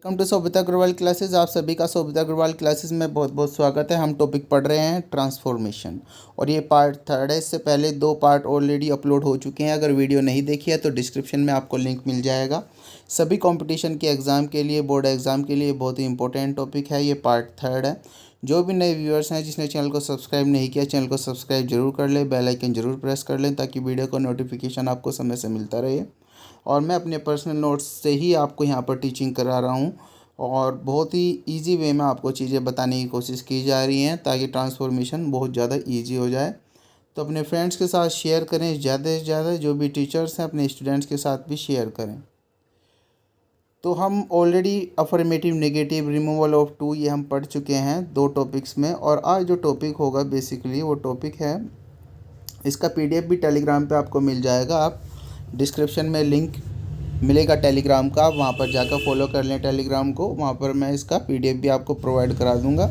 Welcome to Sobhita Agarwal classes. आप सभी का सोभिता अग्रवाल क्लासेस में बहुत बहुत स्वागत है। हम टॉपिक पढ़ रहे हैं ट्रांसफॉर्मेशन और ये पार्ट 3 है। इससे पहले 2 पार्ट ऑलरेडी अपलोड हो चुके हैं। अगर वीडियो नहीं देखी है तो डिस्क्रिप्शन में आपको लिंक मिल जाएगा। सभी कंपटीशन के एग्ज़ाम के लिए, बोर्ड एग्ज़ाम के लिए बहुत ही इंपॉर्टेंट टॉपिक है। ये पार्ट 3 है। जो भी नए व्यूअर्स हैं जिसने चैनल को सब्सक्राइब नहीं किया, चैनल को सब्सक्राइब जरूर कर लें, बेल आइकन जरूर प्रेस कर लें ताकि वीडियो का नोटिफिकेशन आपको समय से मिलता रहे। और मैं अपने पर्सनल नोट्स से ही आपको यहाँ पर टीचिंग करा रहा हूँ और बहुत ही इजी वे में आपको चीज़ें बताने की कोशिश की जा रही हैं ताकि ट्रांसफॉर्मेशन बहुत ज़्यादा इजी हो जाए। तो अपने फ्रेंड्स के साथ शेयर करें, ज़्यादा से ज़्यादा जो भी टीचर्स हैं अपने स्टूडेंट्स के साथ भी शेयर करें। तो हम already affirmative, negative, removal of too ये हम पढ़ चुके हैं 2 टॉपिक्स में। और आज जो टॉपिक होगा बेसिकली वो टॉपिक है, इसका पीडीएफ भी टेलीग्राम पे आपको मिल जाएगा। आप डिस्क्रिप्शन में लिंक मिलेगा टेलीग्राम का, आप वहाँ पर जाकर फॉलो कर लें टेलीग्राम को। वहाँ पर मैं इसका पीडीएफ भी आपको प्रोवाइड करा दूँगा।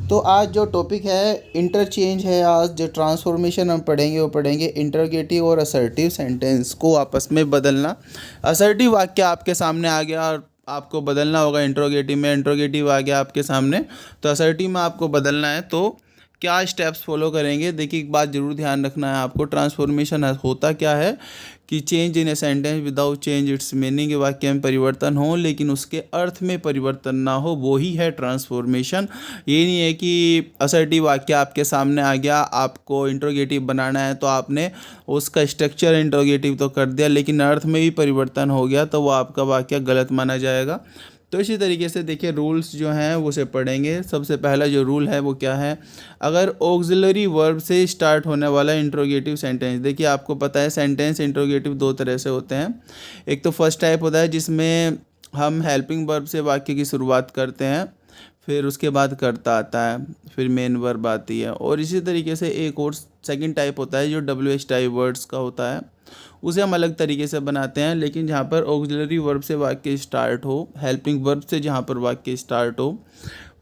तो आज जो टॉपिक है इंटरचेंज है। आज जो ट्रांसफॉर्मेशन हम पढ़ेंगे वो पढ़ेंगे इंटरोगेटिव और असर्टिव सेंटेंस को आपस में बदलना। असर्टिव वाक्य आपके सामने आ गया और आपको बदलना होगा इंटरोगेटिव में। इंटरोगेटिव आ गया आपके सामने तो असर्टिव में आपको बदलना है। तो क्या स्टेप्स फॉलो करेंगे? देखिए, एक बात ज़रूर ध्यान रखना है आपको। ट्रांसफॉर्मेशन होता क्या है कि change in a sentence without change it's meaning. वाक्य में परिवर्तन हो लेकिन उसके अर्थ में परिवर्तन ना हो, वो ही है ट्रांसफॉर्मेशन। ये नहीं है कि असर्टिव वाक्य आपके सामने आ गया, आपको इंट्रोगेटिव बनाना है तो आपने उसका स्ट्रक्चर इंट्रोगेटिव तो कर दिया लेकिन अर्थ में भी परिवर्तन हो गया तो वो आपका वाक्य गलत माना जाएगा। तो इसी तरीके से देखिए, रूल्स जो हैं वो से पढ़ेंगे। सबसे पहला जो रूल है वो क्या है? अगर ऑक्सिलरी वर्ब से स्टार्ट होने वाला इंट्रोगेटिव सेंटेंस, देखिए आपको पता है सेंटेंस इंट्रोगेटिव 2 तरह से होते हैं। एक तो फर्स्ट टाइप होता है जिसमें हम हेल्पिंग वर्ब से वाक्य की शुरुआत करते हैं, फिर उसके बाद कर्ता आता है, फिर मेन वर्ब आती है। और इसी तरीके से एक और सेकंड टाइप होता है जो WH टाइप वर्ड्स का होता है, उसे हम अलग तरीके से बनाते हैं लेकिन जहाँ पर ऑक्सिलरी वर्ब से वाक्य स्टार्ट हो, हेल्पिंग वर्ब से जहाँ पर वाक्य स्टार्ट हो,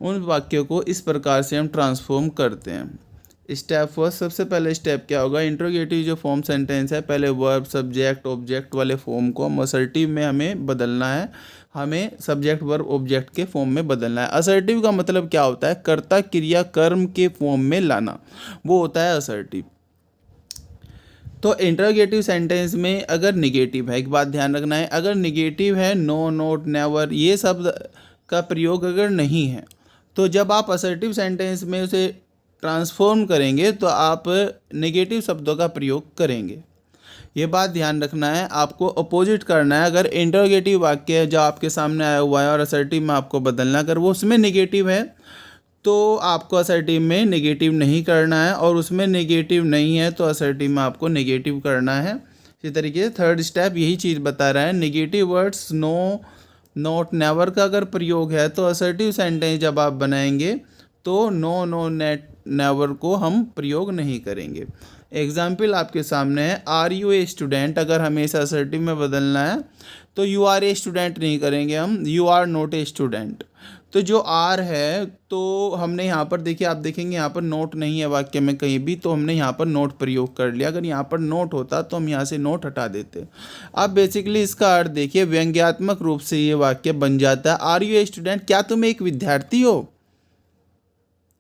उन वाक्यों को इस प्रकार से हम ट्रांसफॉर्म करते हैं। स्टेप फर्स्ट, सबसे पहले स्टेप क्या होगा? इंट्रोगेटिव जो फॉर्म सेंटेंस है, पहले वर्ब, सब्जेक्ट, ऑब्जेक्ट वाले फॉर्म को हम असर्टिव में हमें बदलना है। हमें सब्जेक्ट, वर्ब, ऑब्जेक्ट के फॉर्म में बदलना है। असर्टिव का मतलब क्या होता है? कर्ता, क्रिया, कर्म के फॉर्म में लाना, वो होता है असर्टिव। तो इंटरोगेटिव सेंटेंस में अगर निगेटिव है, एक बात ध्यान रखना है, अगर निगेटिव है, नो, नोट, नेवर, ये शब्द का प्रयोग अगर नहीं है तो जब आप असर्टिव सेंटेंस में उसे ट्रांसफॉर्म करेंगे तो आप नेगेटिव शब्दों का प्रयोग करेंगे। ये बात ध्यान रखना है, आपको अपोजिट करना है। अगर इंटरोगेटिव वाक्य जो आपके सामने आया हुआ है और असर्टिव में आपको बदलना, अगर वो उसमें नेगेटिव है तो आपको असर्टिव में नेगेटिव नहीं करना है, और उसमें नेगेटिव नहीं है तो असर्टिव में आपको नेगेटिव करना है। इसी तरीके से थर्ड स्टेप यही चीज़ बता रहा है। Negative words no, not, never का अगर प्रयोग है तो असर्टिव सेंटेंस जब आप बनाएंगे तो नो, नो, नेट, नेवर को हम प्रयोग नहीं करेंगे। एग्जाम्पल आपके सामने है, आर यू ए स्टूडेंट। अगर हमें इसे असर्टिव में बदलना है तो यू आर ए स्टूडेंट नहीं करेंगे हम, you are not a student. तो जो आर है तो हमने यहाँ पर देखिए, आप देखेंगे यहाँ पर नोट नहीं है वाक्य में कहीं भी, तो हमने यहाँ पर नोट प्रयोग कर लिया। अगर यहाँ पर नोट होता तो हम यहाँ से नोट हटा देते। अब बेसिकली इसका अर्थ देखिए, व्यंग्यात्मक रूप से ये वाक्य बन जाता है, आर यू ए स्टूडेंट, क्या तुम एक विद्यार्थी हो?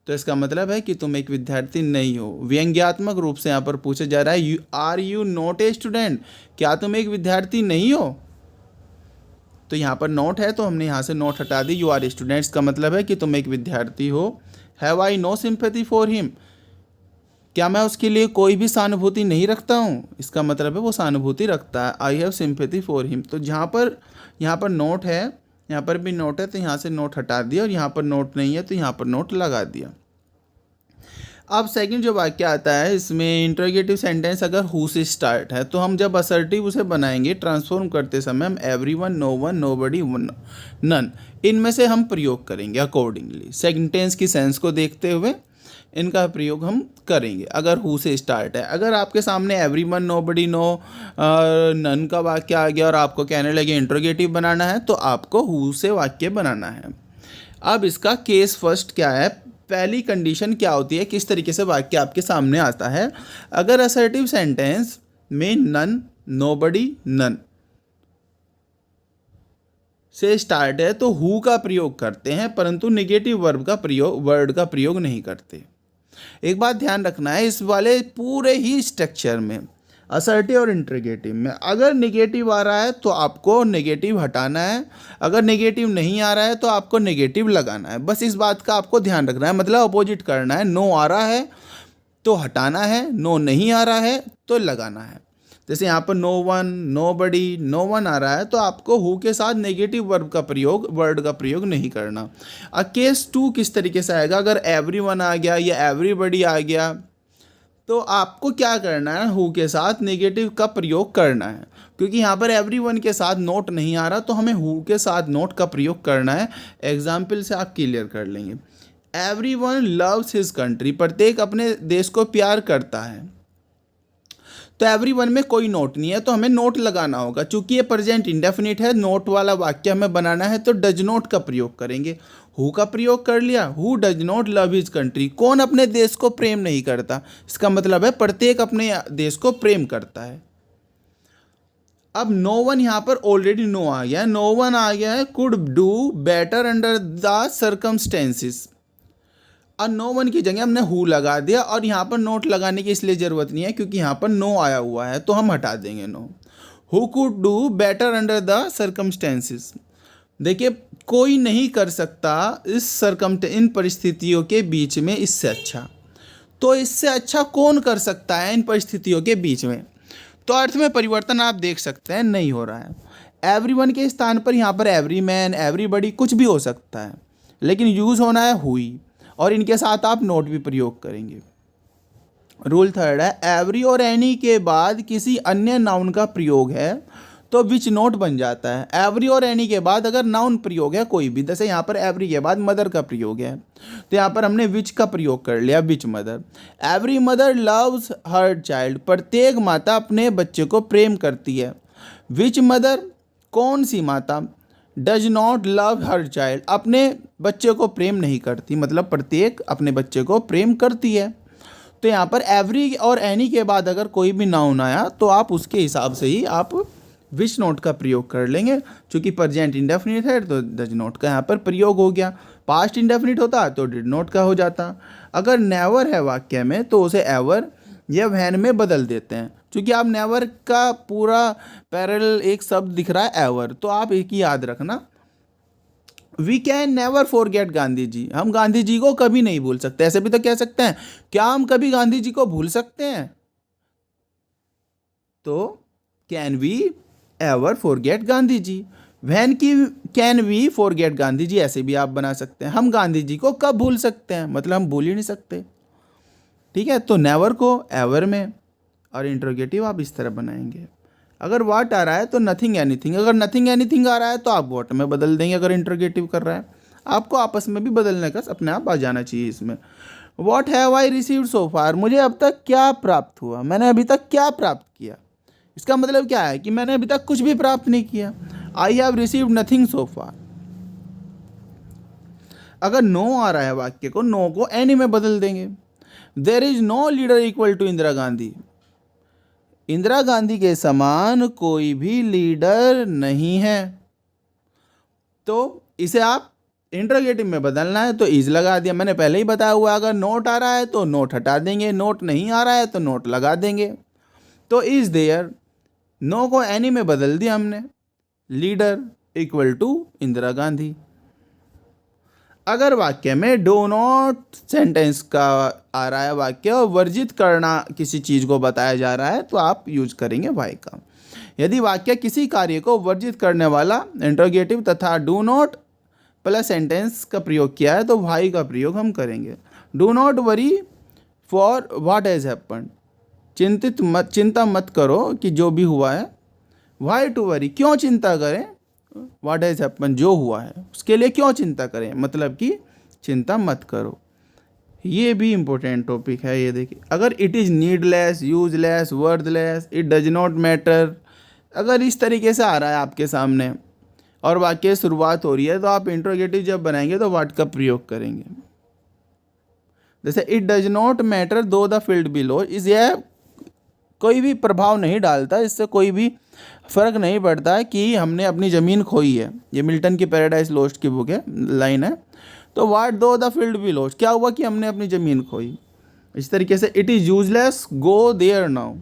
तो इसका मतलब है कि तुम एक विद्यार्थी नहीं हो। व्यंग्यात्मक रूप से यहाँ पर पूछा जा रहा है, are you not a student, क्या तुम एक विद्यार्थी नहीं हो? तो यहाँ पर नोट है तो हमने यहाँ से नोट हटा दी। यू आर स्टूडेंट्स का मतलब है कि तुम एक विद्यार्थी हो। Have I know sympathy for him, क्या मैं उसके लिए कोई भी सहानुभूति नहीं रखता हूँ? इसका मतलब है वो सहानुभूति रखता है। I have sympathy for him. तो यहाँ पर नोट है, यहाँ पर भी नोट है तो यहाँ से नोट हटा दिया, और यहाँ पर नोट नहीं है तो यहाँ पर नोट लगा दिया। अब सेकंड जो वाक्य आता है, इसमें इंट्रोगेटिव सेंटेंस अगर हु से स्टार्ट है तो हम जब असर्टिव उसे बनाएंगे ट्रांसफॉर्म करते समय हम everyone, no one, nobody, none, इनमें से हम प्रयोग करेंगे अकॉर्डिंगली। सेंटेंस की सेंस को देखते हुए इनका प्रयोग हम करेंगे अगर हु से स्टार्ट है। अगर आपके सामने एवरीवन, नोबडी, नो, नन का वाक्य आ गया और आपको कहने लगे इंट्रोगेटिव बनाना है तो आपको हु से वाक्य बनाना है। अब इसका केस फर्स्ट क्या है? पहली कंडीशन क्या होती है, किस तरीके से वाक्य आपके सामने आता है? अगर असर्टिव सेंटेंस में नन, नोबडी, नन, से स्टार्ट है तो हु का प्रयोग करते हैं, परंतु नेगेटिव वर्ड का प्रयोग नहीं करते। एक बात ध्यान रखना है, इस वाले पूरे ही स्ट्रक्चर में असर्टिव और इंट्रोगेटिव में अगर नेगेटिव आ रहा है तो आपको नेगेटिव हटाना है, अगर नेगेटिव नहीं आ रहा है तो आपको नेगेटिव लगाना है। बस इस बात का आपको ध्यान रखना है, मतलब अपोजिट करना है। नो आ रहा है तो हटाना है, नो नहीं आ रहा है तो लगाना है। जैसे यहाँ पर नो वन, नो बडी, नो वन आ रहा है तो आपको हु के साथ नेगेटिव वर्ड का प्रयोग नहीं करना। केस 2 किस तरीके से आएगा, अगर एवरीवन आ गया या एवरीबडी आ गया तो आपको क्या करना है, हु के साथ नेगेटिव का प्रयोग करना है। क्योंकि यहाँ पर एवरीवन के साथ नोट नहीं आ रहा तो हमें हु के साथ नोट का प्रयोग करना है। एग्जाम्पल से आप क्लियर कर लेंगे। एवरीवन लव्स हिज कंट्री, प्रत्येक अपने देश को प्यार करता है। तो एवरीवन में कोई नोट नहीं है तो हमें नोट लगाना होगा। चूंकि ये प्रेजेंट इंडेफिनिट है, नोट वाला वाक्य हमें बनाना है तो डज नॉट का प्रयोग करेंगे। हु का प्रयोग कर लिया, who does not love his country, कौन अपने देश को प्रेम नहीं करता, इसका मतलब है प्रत्येक अपने देश को प्रेम करता है। अब नो वन यहाँ पर ऑलरेडी नो आ गया है, नो वन आ गया है could do better under the circumstances. और नो वन की जगह हमने हु लगा दिया और यहाँ पर नोट लगाने की इसलिए ज़रूरत नहीं है क्योंकि यहाँ पर नो आया हुआ है तो हम हटा देंगे no. Who could do better under the circumstances, देखिए कोई नहीं कर सकता इन परिस्थितियों के बीच में इससे अच्छा। तो इससे अच्छा कौन कर सकता है इन परिस्थितियों के बीच में? तो अर्थ में परिवर्तन आप देख सकते हैं नहीं हो रहा है। एवरीवन के स्थान पर यहाँ पर एवरी मैन, एवरीबडी कुछ भी हो सकता है, लेकिन यूज़ होना है हुई, और इनके साथ आप नोट भी प्रयोग करेंगे। रूल थर्ड है, एवरी और एनी के बाद किसी अन्य नाउन का प्रयोग है तो विच नोट बन जाता है। एवरी और एनी के बाद अगर नाउन प्रयोग है कोई भी, जैसे यहाँ पर एवरी के बाद मदर का प्रयोग है तो यहाँ पर हमने विच का प्रयोग कर लिया, which mother. Every mother loves her child, प्रत्येक माता अपने बच्चे को प्रेम करती है। विच मदर, कौन सी माता, does not love her child, अपने बच्चे को प्रेम नहीं करती, मतलब प्रत्येक अपने बच्चे को प्रेम करती है। तो यहाँ पर एवरी और एनी के बाद अगर कोई भी नाउन आया तो आप उसके हिसाब से ही आप विच नोट का प्रयोग कर लेंगे। चूँकि प्रेजेंट इंडेफिनिट है तो डज नॉट का यहाँ पर प्रयोग हो गया। पास्ट इंडेफिनिट होता तो डिड नॉट का हो जाता। अगर नेवर है वाक्य में तो उसे एवर या व्हेन में बदल देते हैं। चूँकि आप नेवर का पूरा पैरेलल एक शब्द दिख रहा है एवर, तो आप एक ही याद रखना, we can never forget Gandhi ji, हम गांधी जी को कभी नहीं भूल सकते। ऐसे भी तो कह सकते हैं, क्या हम कभी गांधी जी को भूल सकते हैं? तो can we ever forget Gandhi ji. When की can we forget Gandhi ji, ऐसे भी आप बना सकते हैं, हम गांधी जी को कब भूल सकते हैं, मतलब हम भूल ही नहीं सकते। ठीक है, तो नेवर को एवर में और इंट्रोगेटिव आप इस तरह बनाएंगे। अगर वाट आ रहा है तो नथिंग एनीथिंग, अगर नथिंग एनीथिंग आ रहा है तो आप वॉट में बदल देंगे। अगर इंट्रोगेटिव कर रहा है, आपको आपस में भी बदलने का अपने आप आ जाना चाहिए इसमें। What have I received so far, मुझे अब तक क्या प्राप्त हुआ, मैंने अभी तक क्या प्राप्त किया। इसका मतलब क्या है कि मैंने अभी तक कुछ भी प्राप्त नहीं किया। I have received nothing so far. अगर नो आ रहा है वाक्य को, नो को एनी में बदल देंगे। There is no leader equal to Indira Gandhi, Indira Gandhi के समान कोई भी लीडर नहीं है। तो इसे आप इंट्रोगेटिव में बदलना है तो इज लगा दिया, मैंने पहले ही बताया हुआ। अगर नोट आ रहा है तो नोट हटा देंगे, नोट नहीं आ रहा है तो नोट लगा देंगे। तो इज देयर, नो को एनी में बदल दिया हमने, leader equal to Indira Gandhi. अगर वाक्य में डो नॉट सेंटेंस का आ रहा है वाक्य और वर्जित करना किसी चीज़ को बताया जा रहा है तो आप यूज करेंगे वाई का। यदि वाक्य किसी कार्य को वर्जित करने वाला इंट्रोगेटिव तथा डू नॉट प्लस सेंटेंस का प्रयोग किया है तो वाई का प्रयोग हम करेंगे। Do not worry for what has happened, चिंता मत करो कि जो भी हुआ है। वाई टू वरी, क्यों चिंता करें, व्हाट हैज़ हैपन, जो हुआ है उसके लिए क्यों चिंता करें, मतलब कि चिंता मत करो। ये भी इम्पोर्टेंट टॉपिक है। ये देखिए, अगर it is needless, useless, worthless, it does not matter, अगर इस तरीके से आ रहा है आपके सामने और वाक्य की शुरुआत हो रही है तो आप इंट्रोगेटिव जब बनाएंगे तो व्हाट का प्रयोग करेंगे। जैसे इट डज नॉट मैटर दो the field below is a कोई भी प्रभाव नहीं डालता, इससे कोई भी फ़र्क नहीं पड़ता है कि हमने अपनी ज़मीन खोई है। ये मिल्टन की पैराडाइज लॉस्ट की बुक है, लाइन है। तो वाट दो द फील्ड बी लॉस्ट, क्या हुआ कि हमने अपनी ज़मीन खोई। इस तरीके से it is useless go there now,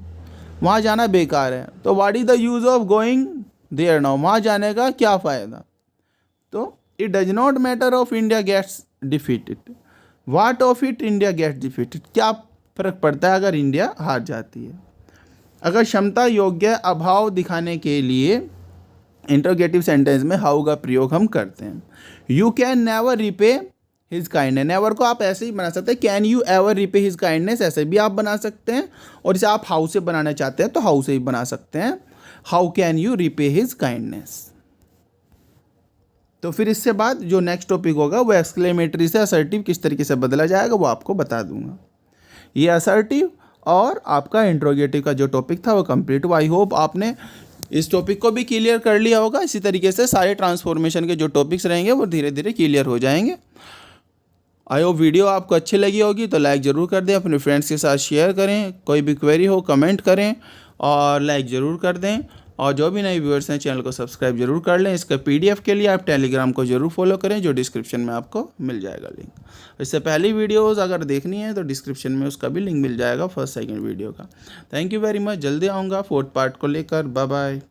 वहाँ जाना बेकार है। तो what is the use of going there now, वहाँ जाने का क्या फ़ायदा। तो it does not matter of India gets defeated, what of it India gets defeated, क्या फ़र्क पड़ता है अगर इंडिया हार जाती है। अगर क्षमता योग्य अभाव दिखाने के लिए इंट्रोगेटिव सेंटेंस में हाउ का प्रयोग हम करते हैं। You can never repay his kindness, never को आप ऐसे ही बना सकते हैं can you ever repay his kindness, ऐसे भी आप बना सकते हैं। और इसे आप हाउ से बनाना चाहते हैं तो हाउ से ही बना सकते हैं, how can you repay his kindness. तो फिर इससे बाद जो नेक्स्ट टॉपिक होगा वो एक्सक्लेमेटरी से असर्टिव किस तरीके से बदला जाएगा वो आपको बता दूंगा। ये असर्टिव और आपका इंट्रोगेटिव का जो टॉपिक था वो कंप्लीट हुआ। आई होप आपने इस टॉपिक को भी क्लियर कर लिया होगा। इसी तरीके से सारे ट्रांसफॉर्मेशन के जो टॉपिक्स रहेंगे वो धीरे धीरे क्लियर हो जाएंगे। आई होप वीडियो आपको अच्छी लगी होगी तो लाइक ज़रूर कर दें, अपने फ्रेंड्स के साथ शेयर करें, कोई भी क्वेरी हो कमेंट करें और लाइक ज़रूर कर दें। और जो भी नए व्यूअर्स हैं चैनल को सब्सक्राइब जरूर कर लें। इसका PDF के लिए आप टेलीग्राम को जरूर फॉलो करें, जो डिस्क्रिप्शन में आपको मिल जाएगा लिंक। इससे पहली वीडियोस अगर देखनी है तो डिस्क्रिप्शन में उसका भी लिंक मिल जाएगा फर्स्ट सेकंड वीडियो का। थैंक यू वेरी मच, जल्दी आऊँगा 4th पार्ट को लेकर। Bye bye.